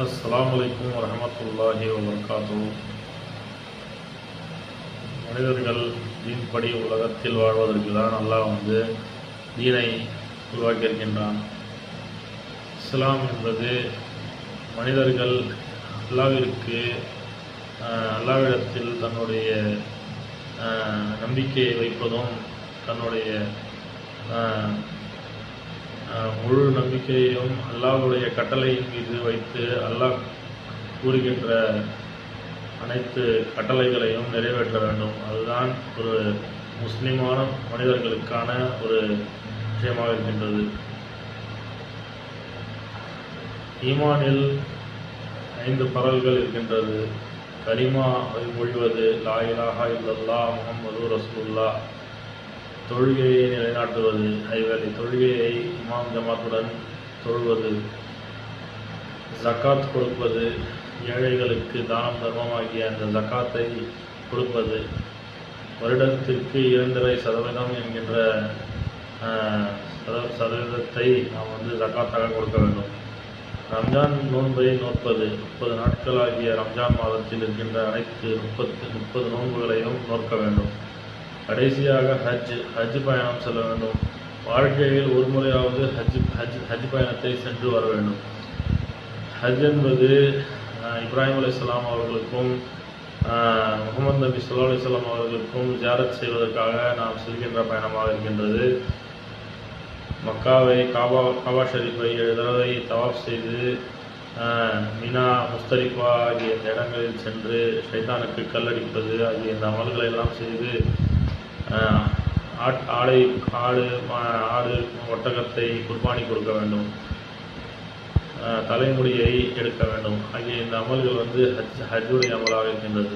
அஸ்ஸலாமு அலைக்கும் வரஹ்மத்துல்லாஹி வபரகாத்துஹு. மனிதர்கள் தீன்படி உலகத்தில் வாழ்வதற்கு தான் அல்லாஹ் தீனை உருவாக்கியிருக்கின்றான். இஸ்லாம் என்பது மனிதர்கள் அல்லாஹ்விற்கு அல்லாஹ்விடத்தில் தன்னுடைய நம்பிக்கையை வைப்பதும் தன்னுடைய முழு நம்பிக்கையையும் அல்லாஹ்வுடைய கட்டளையின் மீது வைத்து அல்லாஹ் கூறுகின்ற அனைத்து கட்டளைகளையும் நிறைவேற்ற வேண்டும். அதுதான் ஒரு முஸ்லிமான மனிதர்களுக்கான ஒரு விஷயமாக இருக்கின்றது. ஈமானில் 5 பரல்கள் இருக்கின்றது. கலிமா மொழிவது, லா இலாஹா இல்லல்லாஹ் முஹம்மது ரசூலுல்லாஹ். தொழுகையை நிலைநாட்டுவது, ஐவேளை தொழுகையை இமாம் ஜமாத்துடன் தொழுவது. ஜக்காத் கொடுப்பது, ஏழைகளுக்கு தானம் தர்மமாகிய அந்த ஜக்காத்தை கொடுப்பது. வருடத்திற்கு 2.5% என்கின்ற சதவீதத்தை நாம் ஜக்காத்தாக கொடுக்க வேண்டும். ரம்ஜான் நோன்பை நோற்பது, 30 நாட்களாகிய ரம்ஜான் மாதத்தில் இருக்கின்ற அனைத்து 30 நோன்புகளையும் நோக்க வேண்டும். கடைசியாக ஹஜ் பயணம் செல்ல வேண்டும். வாழ்க்கையில் ஒரு முறையாவது ஹஜ் பயணத்தை சென்று வர வேண்டும். ஹஜ் என்பது இப்ராஹிம் அலைஹிஸ்ஸலாம் அவர்களுக்கும் முகமது நபி ஸல்லல்லாஹு அலைஹி வஸல்லம் அவர்களுக்கும் ஜியாரத் செய்வதற்காக நாம் செல்கின்ற பயணமாக இருக்கின்றது. மக்காவை காபா ஷரீஃபை 7 தடவை தவாஃப் செய்து மினா முஸ்தலிஃபா ஆகிய இந்த இடங்களில் சென்று ஷைத்தானுக்கு கல்லடிப்பது ஆகிய இந்த அமல்களை எல்லாம் செய்து ஆடு ஒட்டகத்தை குர்பானி கொடுக்க வேண்டும். தலைமுடியை எடுக்க வேண்டும் ஆகிய இந்த அமல்கள் ஹஜ்ஜுடைய அமலாக இருக்கின்றது.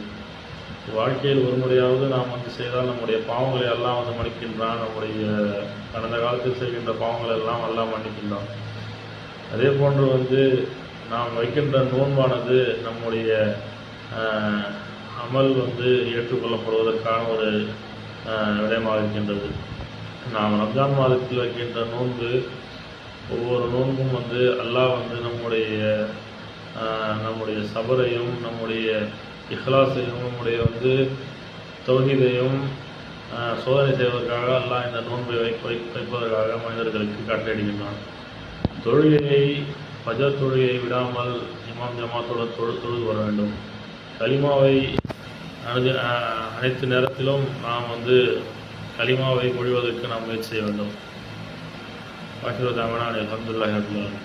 வாழ்க்கையில் ஒரு முறையாவது நாம் செய்தால் நம்முடைய பாவங்களை எல்லாம் மன்னிக்கின்றான். நம்முடைய கடந்த காலத்தில் செய்கின்ற பாவங்கள் எல்லாம் எல்லாம் மன்னிக்கின்றான். அதே போன்று நாம் வைக்கின்ற நோன்பானது நம்முடைய அமல் ஏற்றுக்கொள்ளப்படுவதற்கான ஒரு விடயமாக இருக்கின்றது. நாம் ரம்ஜான் மாதத்தில் வைக்கின்ற நோன்பு, ஒவ்வொரு நோன்பும் அல்லாஹ் நம்முடைய சபரையும் நம்முடைய இஹ்லாஸையும் நம்முடைய தௌஹீதையும் சோதனை செய்வதற்காக அல்லாஹ் இந்த நோன்பை வைப்பதற்காக மனிதர்களுக்கு காட்டிடுகின்றான். தொழுகையை ஃபஜர் தொழுகையை விடாமல் இமாம் ஜமாத்துடன் தொழுது வர வேண்டும். கலிமாவை அனைத்து நேரத்திலும் நாம் கலிமாவை மொழிவதற்கு நாம் முயற்சி செய்ய வேண்டும். அல்ஹம்துலில்லாஹி ரப்பில் ஆலமீன்.